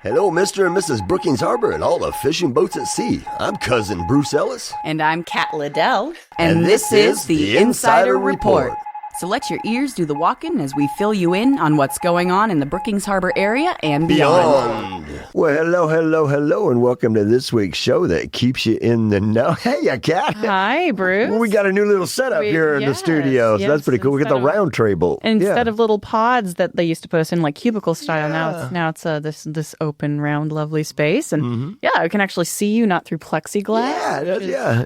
Hello, Mr. and Mrs. Brookings Harbor and all the fishing boats at sea. I'm Cousin Bruce Ellis. And I'm Kat Liddell. And this is the Insider Report. So let your ears do the walking as we fill you in on what's going on in the Brookings Harbor area and beyond. Well, hello, and welcome to this week's show that keeps you in the know. Hey, Kat. Hi, Bruce. We got a new little setup here in the studio, so that's pretty cool. We got the round table. Instead of little pods that they used to put us in, like cubicle style, now it's this open, round, lovely space. And I can actually see you, not through plexiglass.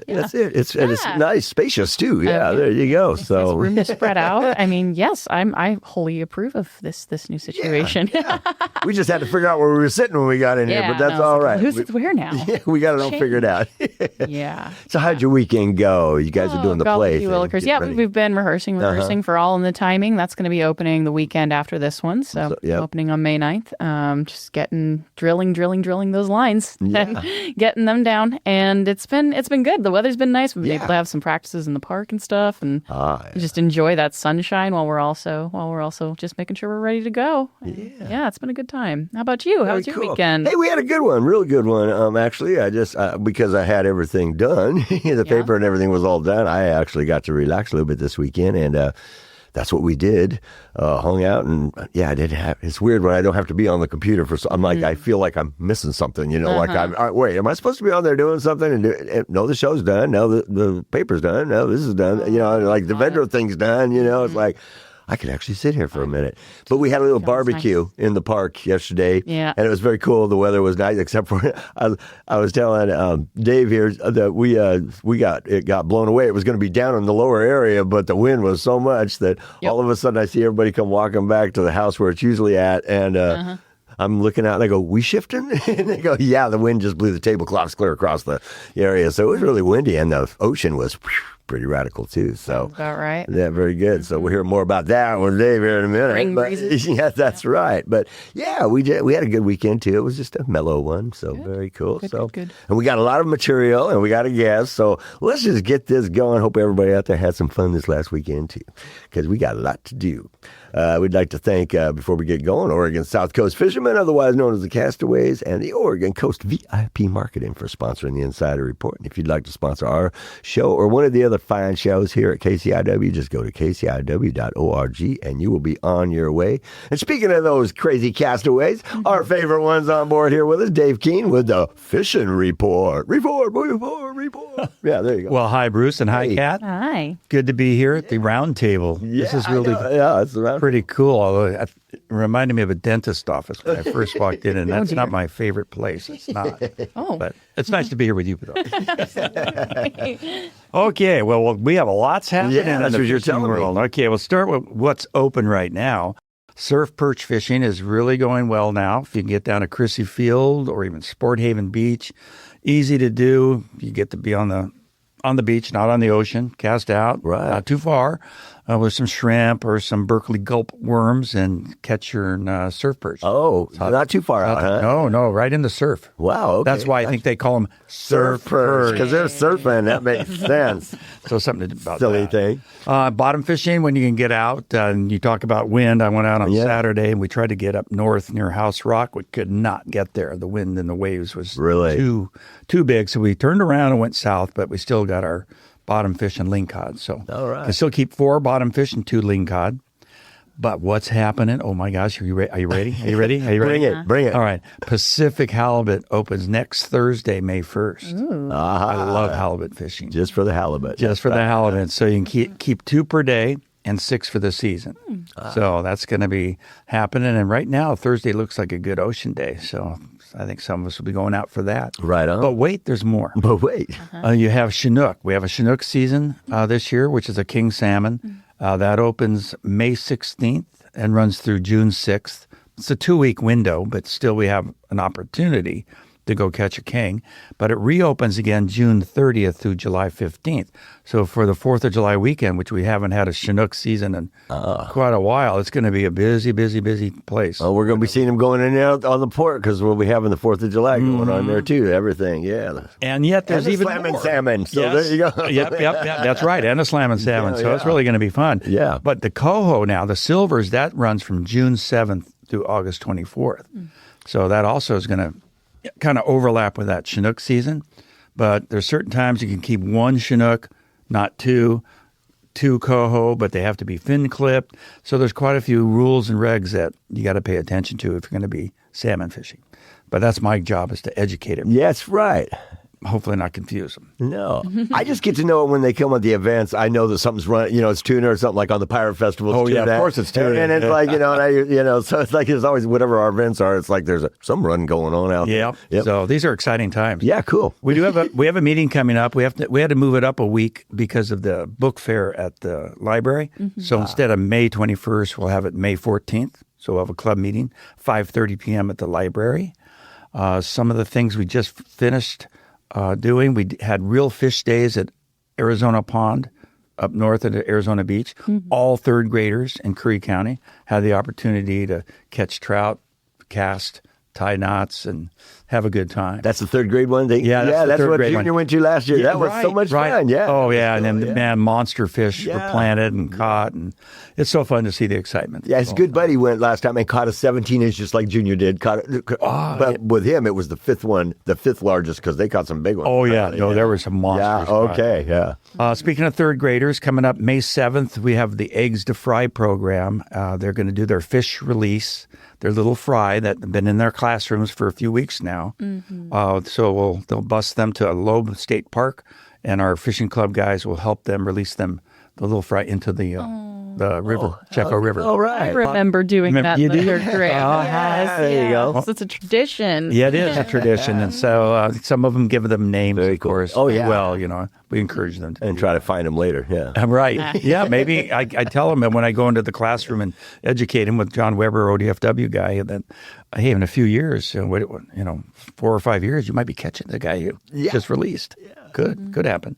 That's it. It's nice, spacious too. Yeah, there you go. So room to spread out. I mean, yes, I wholly approve of this new situation. Yeah. We just had to figure out where we were sitting when we got in here, but that's all right. Who sits where now? Yeah, we got it all figured out. Yeah. So how'd your weekend go? You guys are doing the play thing. Yeah, we've been rehearsing for All in the Timing. That's going to be opening the weekend after this one. So opening on May 9th. Just drilling those lines, getting them down. And it's been good. The weather's been nice. We've been able to have some practices in the park and stuff, and just enjoy that sunshine while we're also just making sure we're ready to go. Yeah, it's been a good time. How about you? How was your weekend? Hey, we had a good one, real good one. Actually, I just because I had everything done, the paper and everything was all done. I actually got to relax a little bit this weekend, and that's what we did. Hung out, and I didn't have. It's weird when I don't have to be on the computer for. I'm like, I feel like I'm missing something. Like wait, am I supposed to be on there doing something? And no, the show's done. No, the paper's done. No, this is done. Like the vendor thing's done. It's like. I could actually sit here for a minute. But we had a little barbecue in the park yesterday. Yeah. And it was very cool. The weather was nice, except for I was telling Dave here that it got blown away. It was going to be down in the lower area, but the wind was so much that all of a sudden I see everybody come walking back to the house where it's usually at. And I'm looking out and I go, we shifting? And they go, yeah, the wind just blew the tablecloths clear across the area. So it was really windy, and the ocean was pretty radical too. So about right. Yeah, very good. So we'll hear more about that with Dave here in a minute. Spring breezes. Yeah, that's right. But yeah, we had a good weekend too. It was just a mellow one. So very cool. Good. And we got a lot of material, and we got a guest. So let's just get this going. Hope everybody out there had some fun this last weekend too, because we got a lot to do. We'd like to thank, before we get going, Oregon South Coast Fishermen, otherwise known as the Castaways, and the Oregon Coast VIP Marketing for sponsoring the Insider Report. And if you'd like to sponsor our show or one of the other fine shows here at KCIW, just go to kciw.org and you will be on your way. And speaking of those crazy castaways, our favorite ones on board here with us, Dave Kuehn with the Fishing Report. Report. Yeah, there you go. Well, hi, Bruce, and hi, Kat. Hi. Good to be here at the round table. Yeah, this is really it's the round pretty cool, although it reminded me of a dentist office when I first walked in, and that's not my favorite place. It's not. But it's nice to be here with you, though. Okay, well, we have lots happening in that's the what you're fishing telling world. me. Okay, we'll start with what's open right now. Surf perch fishing is really going well now. If you can get down to Crissy Field or even Sport Haven Beach, easy to do. You get to be on the beach, not on the ocean, cast out, not too far, with some shrimp or some Berkeley gulp worms and catch your surf perch. Oh, not too far out, huh? No, right in the surf. Wow, okay. That's why I think they call them surf perch. Because they're surfing. That makes sense. So something about Silly that. thing. Bottom fishing, when you can get out, and you talk about wind. I went out on Saturday, and we tried to get up north near House Rock. We could not get there. The wind and the waves was really too big. So we turned around and went south, but we still got our bottom fish and lingcod. So I still keep 4 bottom fish and 2 lingcod. But what's happening? Oh my gosh, are you ready? Are you ready? Bring it. All right. Pacific halibut opens next Thursday, May 1st. I love halibut fishing. Just for the halibut. Just for the halibut. So you can keep 2 per day and 6 for the season. So that's going to be happening. And right now, Thursday looks like a good ocean day. So I think some of us will be going out for that. Right on. But wait, there's more. But wait. You have Chinook. We have a Chinook season this year, which is a king salmon. That opens May 16th and runs through June 6th. It's a 2-week window, but still we have an opportunity to go catch a king. But it reopens again June 30th through July 15th. So for the 4th of July weekend, which we haven't had a Chinook season in quite a while, it's going to be a busy place. Oh, we're going to be seeing them going in and out on the port because we'll be having the 4th of July going on there too. Everything, yeah. And yet there's even slamming more. salmon. So there you go. Yep. That's right. And a slamming salmon. So it's really going to be fun. Yeah. But the coho now, the silvers, that runs from June 7th through August 24th. So that also is going to kind of overlap with that Chinook season. But there's certain times you can keep one Chinook, not two coho, but they have to be fin clipped. So there's quite a few rules and regs that you got to pay attention to if you're going to be salmon fishing. But that's my job, is to educate them. Yes, right. Hopefully not confuse them. No. I just get to know it when they come at the events. I know that something's running, it's tuna or something, like on the Pirate Festival. Oh, yeah, of course it's tuna. And it's like, so it's like there's always, whatever our events are, it's like there's some run going on out there. Yep. So these are exciting times. Yeah, cool. We have a meeting coming up. We had to move it up a week because of the book fair at the library. So instead of May 21st, we'll have it May 14th. So we'll have a club meeting, 5:30 p.m. at the library. Some of the things we just finished doing. We had real fish days at Arizona Pond up north at Arizona Beach. All third graders in Curry County had the opportunity to catch trout, cast, tie knots, and have a good time. That's the third grade one? That's what Junior went to last year. That was so much fun, yeah. Oh, yeah, and then, man, monster fish were planted and caught, and it's so fun to see the excitement. Yeah, his good buddy went last time and caught a 17-inch just like Junior did. But with him, it was the fifth largest, because they caught some big ones. Oh, yeah. No, there were some monsters. Yeah, okay, yeah. Speaking of third graders, coming up May 7th, we have the Eggs to Fry program. They're going to do their fish release, their little fry that have been in their classrooms for a few weeks now. So they'll bus them to a Loeb State Park, and our fishing club guys will help them release them, the little fry, into the river, Chetco River. All right. I remember doing that in the third grade. Yes, there you go. It's a tradition. Yeah, it is a tradition. And so some of them give them names, Very of cool. course. Oh, yeah. Well, we encourage them to And try to find them later, yeah. I'm right. Yeah, maybe I tell them, and when I go into the classroom and educate him with John Weber, ODFW guy, that, hey, in a few years, 4 or 5 years, you might be catching the guy you just released. Yeah. Could happen.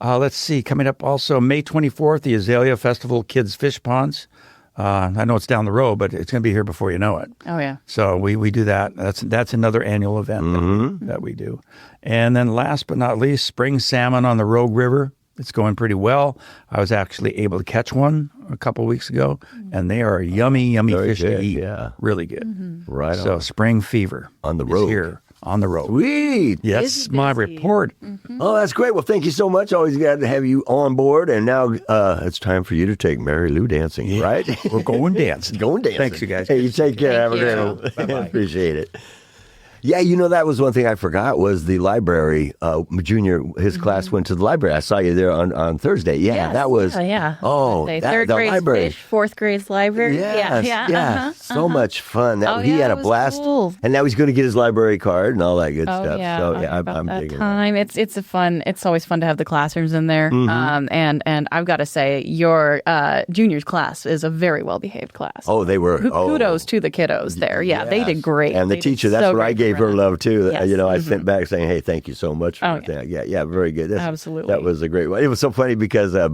Let's see. Coming up also May 24th, the Azalea Festival Kids Fish Ponds. I know it's down the road, but it's going to be here before you know it. Oh, yeah. So we do that. That's another annual event that we do. And then last but not least, spring salmon on the Rogue River. It's going pretty well. I was actually able to catch one a couple of weeks ago, and they are yummy fish to eat. Yeah. Really good. Right on. So spring fever on the road. Here on the road. Sweet. Yes, my report. Oh, that's great. Well, thank you so much. Always glad to have you on board. And now it's time for you to take Mary Lou dancing, right? We're going dancing. Thanks, you guys. Hey, you take care. Have a great one. Bye-bye. Appreciate it. Yeah, that was one thing I forgot was the library. Junior, his class went to the library. I saw you there on Thursday. Yeah, yes. that was. Yeah. Oh, third the grade's library. fish, fourth grade's library. Yes, Yeah. So much fun. He had a it was blast. cool. And now he's going to get his library card and all that good stuff. Yeah. So I'm digging it. time. It's always fun to have the classrooms in there. And I've got to say, your juniors class is a very well behaved class. Oh, they were. Kudos to the kiddos there. Yeah, they did great. And the They did teacher, that's so what I great gave for her them. love too. Yes. I sent back saying, "Hey, thank you so much for that." Yeah, very good. Absolutely. That was a great one. It was so funny because her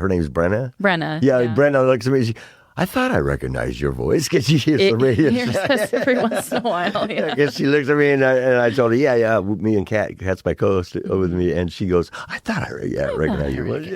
name's Brenna. Brenna. Yeah, Brenna looks at me. I thought I recognized your voice because she hears the radio. Hears us every once in a while. Yeah. I guess she looks at me and I told her, yeah, me and Kat's my co-host with me, and she goes, I thought I recognized your voice.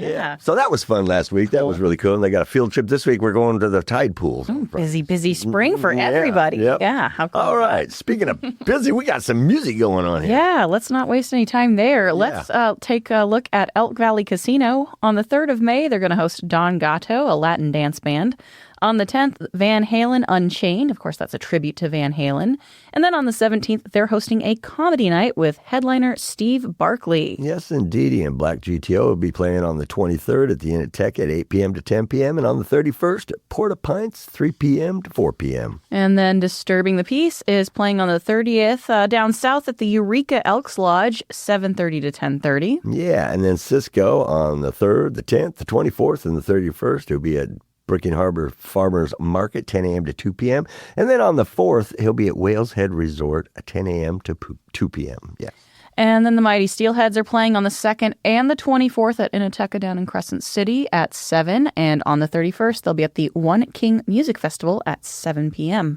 Yeah. So that was fun last week. That was really cool. And they got a field trip this week. We're going to the tide pools. Busy spring for everybody. Yep. Yeah. How cool. All right. Speaking of busy, we got some music going on here. Yeah, let's not waste any time there. Let's take a look at Elk Valley Casino. On the 3rd of May, they're going to host Don Gato, a Latin dance band. On the 10th, Van Halen Unchained. Of course, that's a tribute to Van Halen. And then on the 17th, they're hosting a comedy night with headliner Steve Barkley. Yes, indeedy. And Black GTO will be playing on the 23rd at the Inn at Tech at 8 p.m. to 10 p.m. And on the 31st at Porta Pints, 3 p.m. to 4 p.m. And then Disturbing the Peace is playing on the 30th down south at the Eureka Elks Lodge, 7:30 to 10:30. Yeah, and then Cisco on the 3rd, the 10th, the 24th, and the 31st. He'll be at Bricking Harbor Farmers Market, 10 a.m. to 2 p.m. And then on the 4th, he'll be at Whales Head Resort at 10 a.m. to 2 p.m. Yeah. And then the Mighty Steelheads are playing on the 2nd and the 24th at Inateca down in Crescent City at 7. And on the 31st, they'll be at the One King Music Festival at 7 p.m.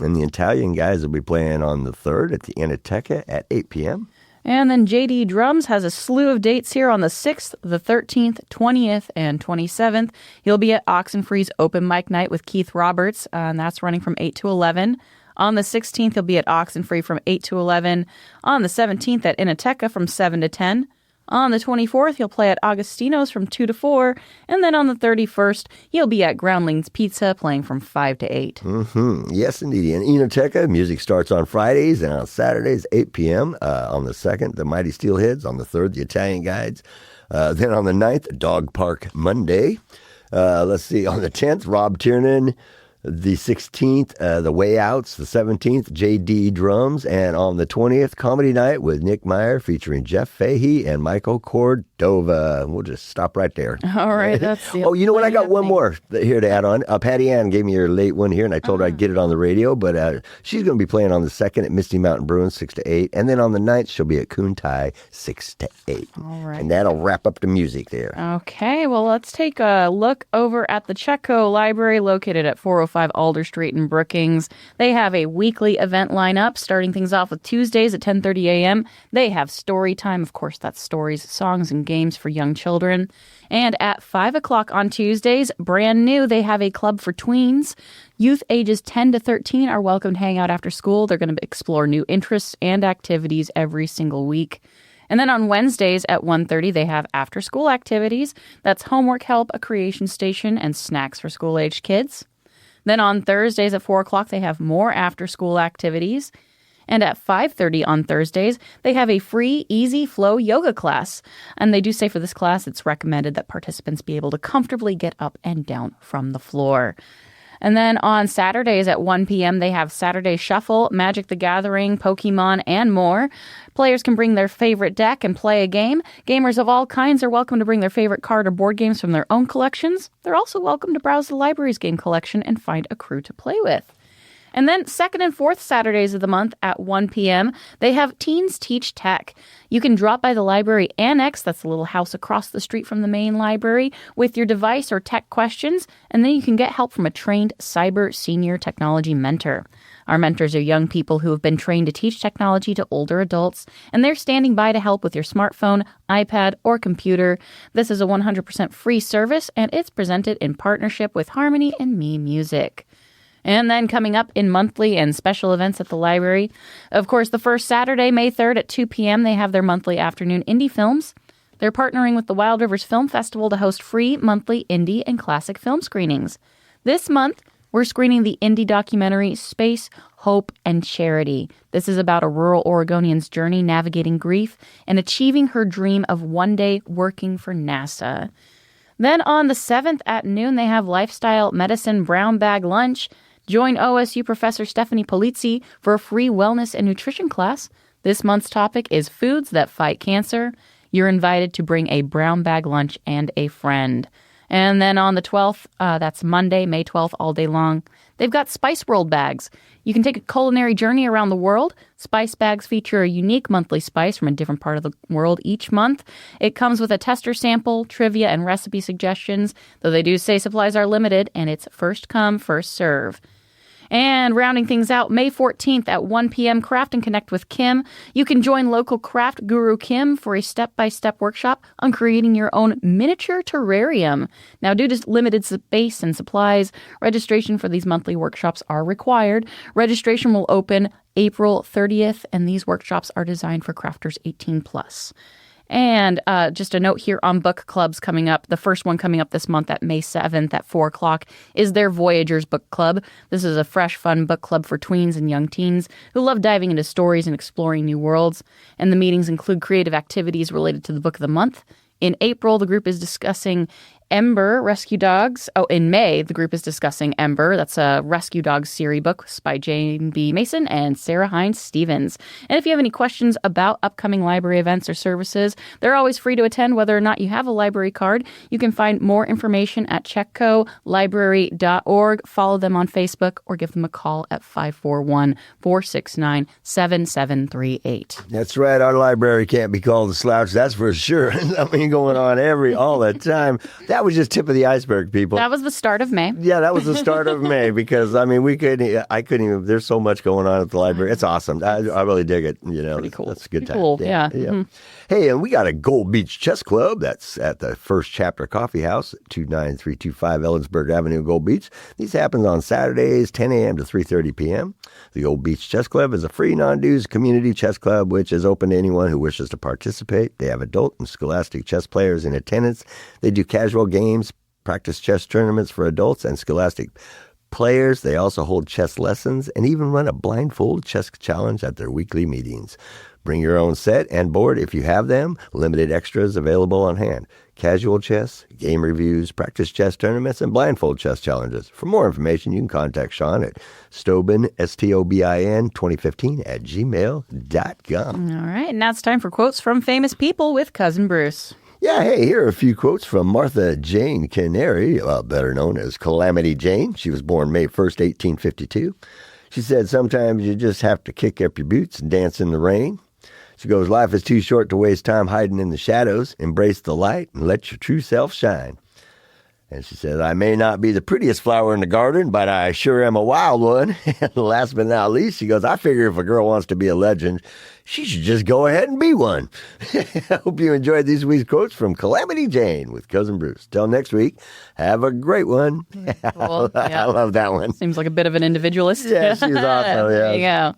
And the Italian guys will be playing on the 3rd at the Inateca at 8 p.m. And then J.D. Drums has a slew of dates here on the 6th, the 13th, 20th, and 27th. He'll be at Oxenfree's Open Mic Night with Keith Roberts, and that's running from 8 to 11. On the 16th, he'll be at Oxenfree from 8 to 11. On the 17th, at Inateca from 7 to 10. On the 24th, he'll play at Agostino's from 2 to 4. And then on the 31st, he'll be at Groundlings Pizza playing from 5 to 8. Yes, indeed. In Enoteca, music starts on Fridays and on Saturdays, 8 p.m. On the 2nd, the Mighty Steelheads. On the 3rd, the Italian Guides. Then on the 9th, Dog Park Monday. Let's see. On the 10th, Rob Tiernan. The 16th, The Way Outs. The 17th, J.D. Drums. And on the 20th, Comedy Night with Nick Meyer featuring Jeff Fahey and Michael Cordova. We'll just stop right there. All right. That's the you know what? I got one more here to add on. Patty Ann gave me her late one here, and I told her I'd get it on the radio. But she's going to be playing on the 2nd at Misty Mountain Bruins, 6 to 8. And then on the 9th, she'll be at Kuehn, 6 to 8. All right. And that'll wrap up the music there. Okay. Well, let's take a look over at the Chetco Library located at 405 Alder Street in Brookings. They have a weekly event lineup, starting things off with Tuesdays at 10:30 a.m. They have story time. Of course, that's stories, songs, and games for young children. And at 5 o'clock on Tuesdays, brand new, they have a club for tweens. Youth ages 10 to 13 are welcome to hang out after school. They're going to explore new interests and activities every single week. And then on Wednesdays at 1:30, they have after-school activities. That's homework help, a creation station, and snacks for school-aged kids. Then on Thursdays at 4 o'clock, they have more after-school activities. And at 5:30 on Thursdays, they have a free Easy Flow yoga class. And they do say for this class, it's recommended that participants be able to comfortably get up and down from the floor. And then on Saturdays at 1 p.m., they have Saturday Shuffle, Magic the Gathering, Pokemon, and more. Players can bring their favorite deck and play a game. Gamers of all kinds are welcome to bring their favorite card or board games from their own collections. They're also welcome to browse the library's game collection and find a crew to play with. And then second and fourth Saturdays of the month at 1 p.m., they have Teens Teach Tech. You can drop by the library annex, that's the little house across the street from the main library, with your device or tech questions, and then you can get help from a trained cyber senior technology mentor. Our mentors are young people who have been trained to teach technology to older adults, and they're standing by to help with your smartphone, iPad, or computer. This is a 100% free service, and it's presented in partnership with Harmony and Me Music. And then coming up in monthly and special events at the library, of course, the first Saturday, May 3rd at 2 p.m., they have their monthly afternoon indie films. They're partnering with the Wild Rivers Film Festival to host free monthly indie and classic film screenings. This month, we're screening the indie documentary Space, Hope, and Charity. This is about a rural Oregonian's journey navigating grief and achieving her dream of one day working for NASA. Then on the 7th at noon, they have Lifestyle Medicine Brown Bag Lunch. Join OSU Professor Stephanie Polizzi for a free wellness and nutrition class. This month's topic is foods that fight cancer. You're invited to bring a brown bag lunch and a friend. And then on the 12th, that's Monday, May 12th, all day long, they've got Spice World bags. You can take a culinary journey around the world. Spice bags feature a unique monthly spice from a different part of the world each month. It comes with a tester sample, trivia, and recipe suggestions, though they do say supplies are limited, and it's first come, first serve. And rounding things out, May 14th at 1 p.m., Craft and Connect with Kim. You can join local craft guru Kim for a step-by-step workshop on creating your own miniature terrarium. Now, due to limited space and supplies, registration for these monthly workshops are required. Registration will open April 30th, and these workshops are designed for crafters 18+. And just a note here on book clubs coming up. The first one coming up this month at May 7th at 4 o'clock is their Voyagers Book Club. This is a fresh, fun book club for tweens and young teens who love diving into stories and exploring new worlds. And the meetings include creative activities related to the book of the month. In April, the group is discussing Ember, Rescue Dogs. Oh, in May, the group is discussing Ember. That's a Rescue Dogs series book by Jane B. Mason and Sarah Hines Stevens. And if you have any questions about upcoming library events or services, they're always free to attend whether or not you have a library card. You can find more information at chetcolibrary.org. Follow them on Facebook or give them a call at 541-469-7738. That's right. Our library can't be called a slouch. That's for sure. Something going on all the time. that was just tip of the iceberg, people. That was the start of May. Yeah, that was the start of May because, I mean, I couldn't even, there's so much going on at the library. It's awesome. I really dig it. You know, pretty cool. That's a good Pretty time. Cool. Yeah. Mm-hmm. Hey, and we got a Gold Beach Chess Club. That's at the First Chapter Coffee House, 29325 Ellensburg Avenue, Gold Beach. These happens on Saturdays, 10 a.m. to 3:30 p.m. The Gold Beach Chess Club is a free, non-dues community chess club, which is open to anyone who wishes to participate. They have adult and scholastic chess players in attendance. They do casual games, practice chess tournaments for adults and scholastic players. They also hold chess lessons and even run a blindfold chess challenge at their weekly meetings. Bring your own set and board if you have them. Limited extras available on hand. Casual chess, game reviews, practice chess tournaments, and blindfold chess challenges. For more information, you can contact Sean at Stobin, STOBIN 2015 at gmail.com. All right. And now it's time for quotes from famous people with Cousin Bruce. Yeah, hey, here are a few quotes from Martha Jane Canary, better known as Calamity Jane. She was born May 1st, 1852. She said, sometimes you just have to kick up your boots and dance in the rain. She goes, life is too short to waste time hiding in the shadows. Embrace the light and let your true self shine. And she says, I may not be the prettiest flower in the garden, but I sure am a wild one. And last but not least, she goes, I figure if a girl wants to be a legend, she should just go ahead and be one. I hope you enjoyed these week's quotes from Calamity Jane with Cousin Bruce. Till next week, have a great one. Cool. I love that one. Seems like a bit of an individualist. Yeah, she's awesome. Yeah. There you go.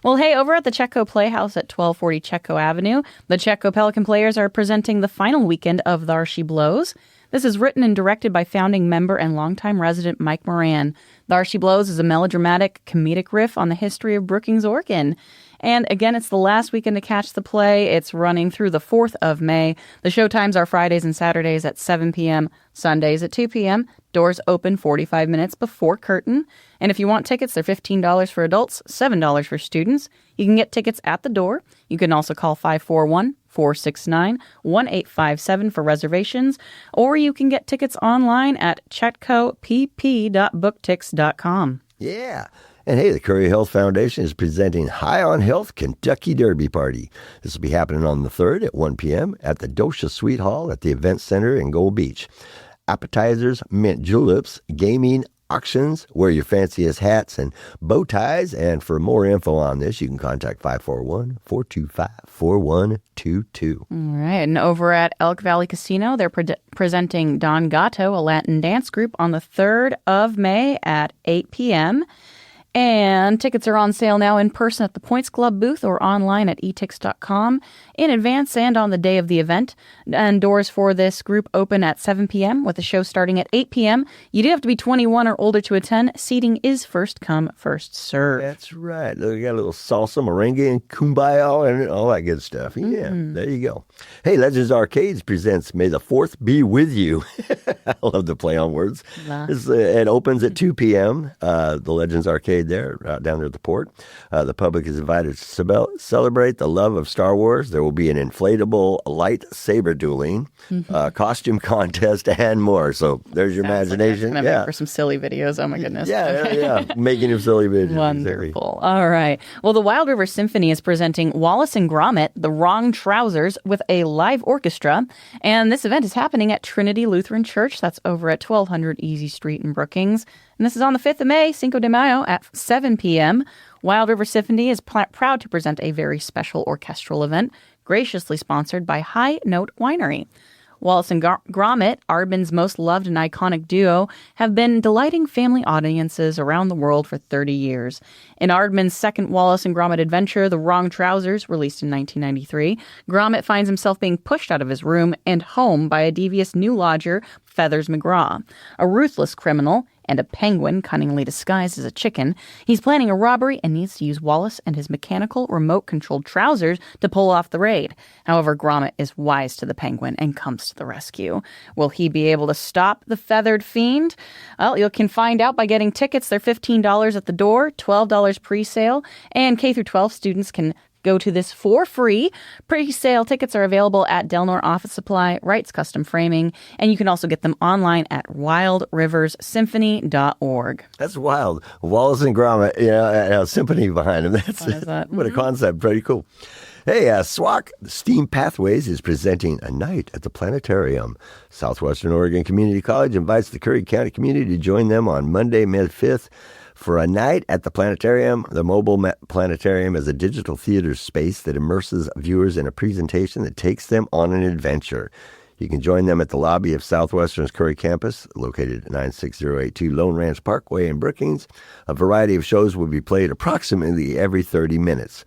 Well, hey, over at the Chetco Playhouse at 1240 Chetco Avenue, the Chetco Pelican Players are presenting the final weekend of Thar She Blows. This is written and directed by founding member and longtime resident Mike Moran. Thar She Blows is a melodramatic, comedic riff on the history of Brookings, Oregon. And again, it's the last weekend to catch the play. It's running through the 4th of May. The show times are Fridays and Saturdays at 7 p.m., Sundays at 2 p.m. Doors open 45 minutes before curtain. And if you want tickets, they're $15 for adults, $7 for students. You can get tickets at the door. You can also call 541-469-1857 for reservations, or you can get tickets online at chetcopp.booktix.com. Yeah. And hey, the Curry Health Foundation is presenting High on Health Kentucky Derby Party. This will be happening on the 3rd at 1 p.m. at the Dosha Suite Hall at the Event Center in Gold Beach. Appetizers, mint juleps, gaming, auctions, wear your fanciest hats and bow ties. And for more info on this, you can contact 541-425-4122. All right. And over at Elk Valley Casino, they're presenting Don Gato, a Latin dance group, on the 3rd of May at 8 p.m. And tickets are on sale now in person at the Points Club booth or online at etix.com in advance and on the day of the event. And doors for this group open at 7 p.m. with the show starting at 8 p.m. You do have to be 21 or older to attend. Seating is first come, first serve. That's right. We got a little salsa, merengue, and kumbaya and all that good stuff. Yeah, There you go. Hey, Legends Arcades presents May the 4th Be With You. I love the play on words. It opens at 2 p.m. The Legends Arcade there, down there at the port. The public is invited to celebrate the love of Star Wars. There will be an inflatable lightsaber dueling, costume contest, and more. So there's your imagination. Like make for some silly videos. Oh my goodness. Yeah. Making of silly videos. Wonderful. Exactly. All right. Well, the Wild River Symphony is presenting Wallace and Gromit, The Wrong Trousers, with a live orchestra. And this event is happening at Trinity Lutheran Church. That's over at 1200 Easy Street in Brookings. And this is on the 5th of May, Cinco de Mayo, at 7 p.m. Wild River Symphony is proud to present a very special orchestral event, graciously sponsored by High Note Winery. Wallace and Gromit, Aardman's most loved and iconic duo, have been delighting family audiences around the world for 30 years. In Aardman's second Wallace and Gromit adventure, The Wrong Trousers, released in 1993, Gromit finds himself being pushed out of his room and home by a devious new lodger, Feathers McGraw, a ruthless criminal, and a penguin cunningly disguised as a chicken. He's planning a robbery and needs to use Wallace and his mechanical remote-controlled trousers to pull off the raid. However, Gromit is wise to the penguin and comes to the rescue. Will he be able to stop the feathered fiend? Well, you can find out by getting tickets. They're $15 at the door, $12 pre-sale, and K-12 students can go to this for free. Pre-sale tickets are available at Delnor Office Supply, Wright's Custom Framing, and you can also get them online at wildriversymphony.org. That's wild. Wallace and Gromit, symphony behind them. What a concept. Pretty cool. Hey, SWAC Steam Pathways is presenting a night at the Planetarium. Southwestern Oregon Community College invites the Curry County community to join them on Monday, May 5th for a night at the Planetarium. The mobile planetarium is a digital theater space that immerses viewers in a presentation that takes them on an adventure. You can join them at the lobby of Southwestern's Curry campus, located at 96082 Lone Ranch Parkway in Brookings. A variety of shows will be played approximately every 30 minutes.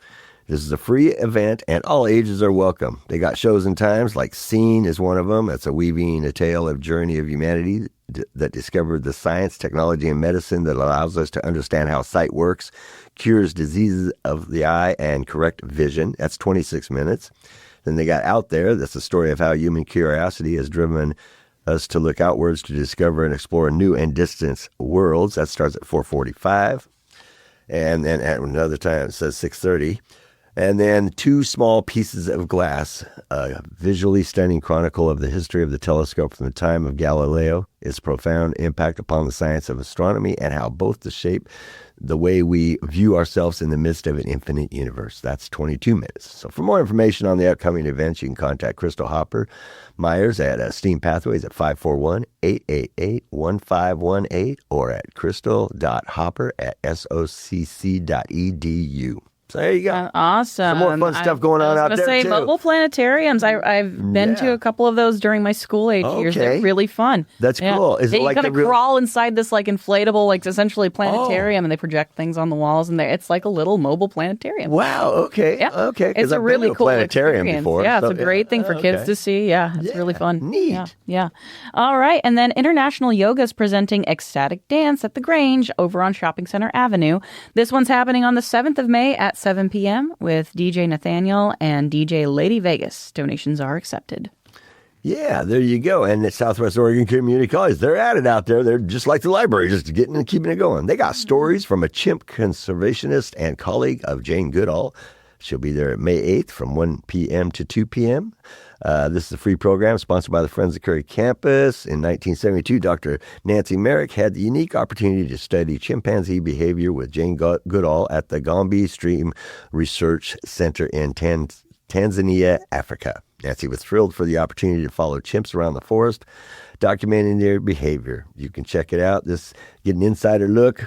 This is a free event, and all ages are welcome. They got shows and times, like Scene is one of them. That's weaving a tale of journey of humanity that discovered the science, technology, and medicine that allows us to understand how sight works, cures diseases of the eye, and correct vision. That's 26 minutes. Then they got Out There. That's the story of how human curiosity has driven us to look outwards to discover and explore new and distant worlds. That starts at 4:45. And then at another time it says 6:30. And then Two Small Pieces of Glass, a visually stunning chronicle of the history of the telescope from the time of Galileo, its profound impact upon the science of astronomy, and how both to shape the way we view ourselves in the midst of an infinite universe. That's 22 minutes. So for more information on the upcoming events, you can contact Crystal Hopper Myers at Steam Pathways at 541-888-1518 or at crystal.hopper@socc.edu. So there you go. Awesome. Some more fun stuff going on out there, say, too. mobile planetariums. I've been to a couple of those during my school age years. They're really fun. That's cool. Is it you like kind of crawl inside this like inflatable, like essentially planetarium, and they project things on the walls, and it's like a little mobile planetarium. Wow. Okay. Yeah. Okay. It's a really cool planetarium experience. before. Yeah, it's a great thing for kids to see. Yeah, it's really fun. Neat. Yeah. All right. And then International Yoga is presenting Ecstatic Dance at the Grange over on Shopping Center Avenue. This one's happening on the 7th of May at 7 p.m. with DJ Nathaniel and DJ Lady Vegas. Donations are accepted. Yeah, there you go. And at Southwest Oregon Community College, they're at it out there. They're just like the library, just getting and keeping it going. They got stories from a Chimp conservationist and colleague of Jane Goodall. She'll be there at May 8th from 1 p.m. to 2 p.m. This is a free program sponsored by the Friends of Curry campus. In 1972, Dr. Nancy Merrick had the unique opportunity to study chimpanzee behavior with Jane Goodall at the Gombe Stream Research Center in Tanzania, Africa. Nancy was thrilled for the opportunity to follow chimps around the forest, documenting their behavior. You can check it out. Get an insider look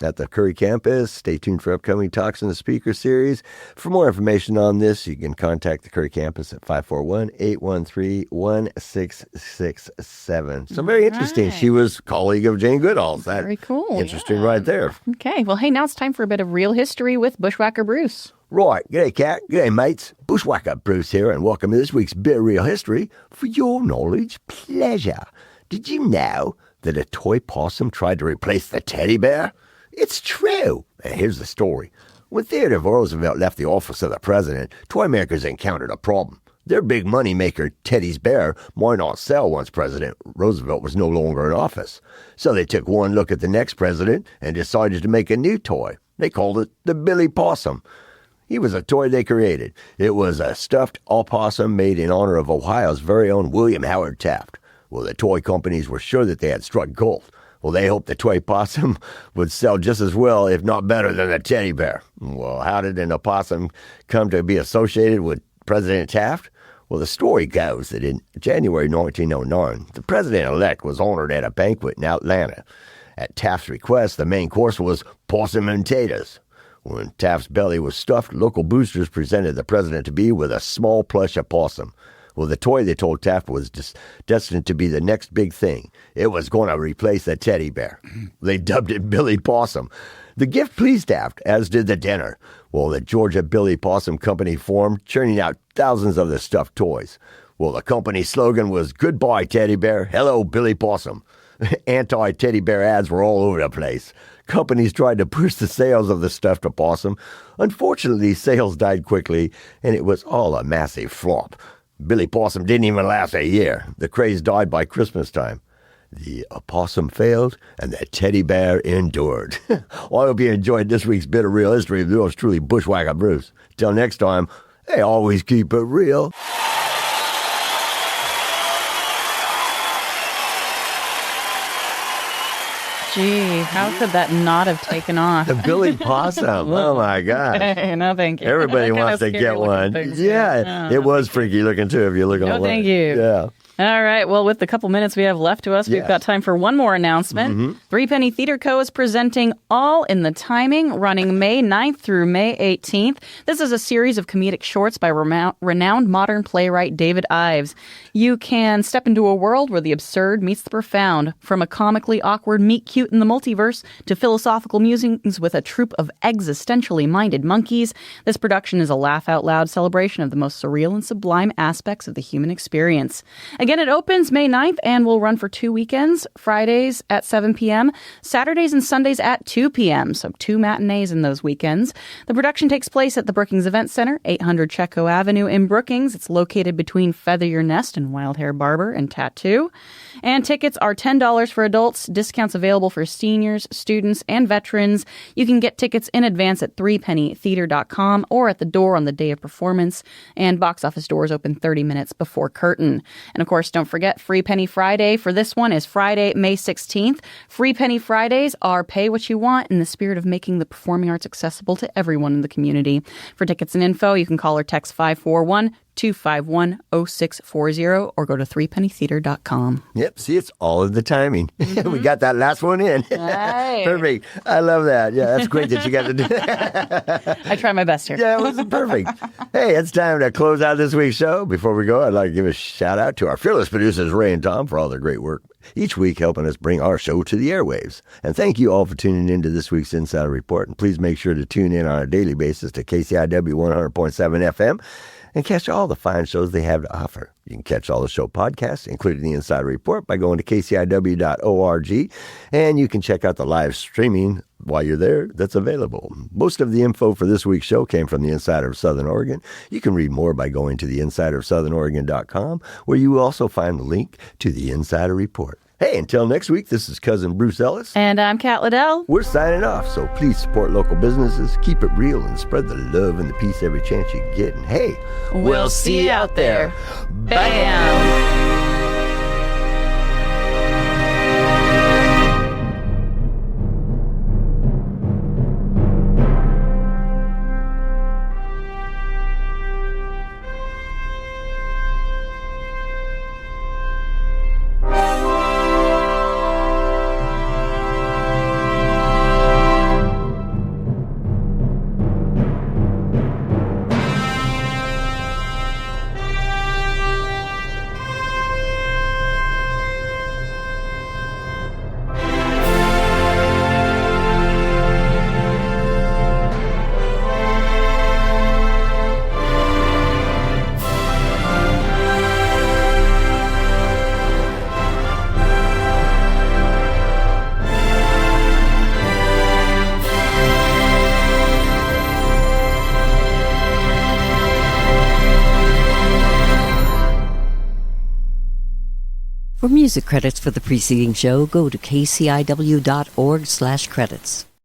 at the Curry campus. Stay tuned for upcoming talks in the speaker series. For more information on this, you can contact the Curry campus at 541-813-1667. So very interesting. Right. She was a colleague of Jane Goodall's. Very cool. Interesting right there. Okay. Well, hey, now it's time for a bit of real history with Bushwhacker Bruce. Right. G'day, Cat. G'day, mates. Bushwhacker Bruce here, and welcome to this week's bit of real history for your knowledge pleasure. Did you know that a toy possum tried to replace the teddy bear? It's true. And here's the story. When Theodore Roosevelt left the office of the president, toy makers encountered a problem. Their big money maker, Teddy's Bear, might not sell once President Roosevelt was no longer in office. So they took one look at the next president and decided to make a new toy. They called it the Billy Possum. He was a toy they created. It was a stuffed opossum made in honor of Ohio's very own William Howard Taft. Well, the toy companies were sure that they had struck gold. Well, they hoped the toy possum would sell just as well, if not better, than the teddy bear. Well, how did an opossum come to be associated with President Taft? Well, the story goes that in January 1909, the president-elect was honored at a banquet in Atlanta. At Taft's request, the main course was possum and taters. When Taft's belly was stuffed, local boosters presented the president to be with a small plush opossum. Well, the toy, they told Taft, was destined to be the next big thing. It was going to replace the teddy bear. They dubbed it Billy Possum. The gift pleased Taft, as did the dinner. Well, the Georgia Billy Possum Company formed, churning out thousands of the stuffed toys. Well, the company's slogan was, "Goodbye, teddy bear. Hello, Billy Possum." Anti-teddy bear ads were all over the place. Companies tried to push the sales of the stuffed opossum. Unfortunately, sales died quickly, and it was all a massive flop. Billy Possum didn't even last a year. The craze died by Christmas time. The opossum failed, and the teddy bear endured. Well, I hope you enjoyed this week's bit of real history of yours truly, Bushwhacker Bruce. Till next time, hey, always keep it real. Gee, how could that not have taken off? The Billy Possum. Oh, my gosh. No, thank you. Everybody wants to get one. Yeah, it was freaky looking, too, if you look on the thank you. Yeah. All right. Well, with the couple minutes we have left to us, we've got time for one more announcement. Threepenny Theater Co. is presenting All in the Timing, running May 9th through May 18th. This is a series of comedic shorts by renowned modern playwright David Ives. You can step into a world where the absurd meets the profound, from a comically awkward meet cute in the multiverse to philosophical musings with a troupe of existentially minded monkeys. This production is a laugh-out-loud celebration of the most surreal and sublime aspects of the human experience. Again, it opens May 9th and will run for 2 weekends, Fridays at 7 p.m., Saturdays and Sundays at 2 p.m., so 2 matinees in those weekends. The production takes place at the Brookings Event Center, 800 Chetco Avenue in Brookings. It's located between Feather Your Nest and Wild Hair Barber and Tattoo. And tickets are $10 for adults, discounts available for seniors, students, and veterans. You can get tickets in advance at threepennytheater.com or at the door on the day of performance. And box office doors open 30 minutes before curtain. And of course, don't forget, Free Penny Friday for this one is Friday, May 16th. Free Penny Fridays are pay what you want in the spirit of making the performing arts accessible to everyone in the community. For tickets and info, you can call or text 541-251-0640 or go to threepennytheater.com. Yep, see, it's all in the timing. We got that last one in. Right. Perfect. I love that. Yeah, that's great that you got to do that. I try my best here. Yeah, it was perfect. Hey, it's time to close out this week's show. Before we go, I'd like to give a shout out to our fearless producers, Ray and Tom, for all their great work each week helping us bring our show to the airwaves. And thank you all for tuning in to this week's Insider Report. And please make sure to tune in on a daily basis to KCIW 100.7 FM and catch all the fine shows they have to offer. You can catch all the show podcasts, including the Insider Report, by going to kciw.org, and you can check out the live streaming while you're there that's available. Most of the info for this week's show came from the Insider of Southern Oregon. You can read more by going to theinsiderofsouthernoregon.com, where you will also find the link to the Insider Report. Hey, until next week, this is Cousin Bruce Ellis. And I'm Kat Liddell. We're signing off, so please support local businesses, keep it real, and spread the love and the peace every chance you get. And hey, we'll see you out there. Bam! For music credits for the preceding show, go to kciw.org/credits.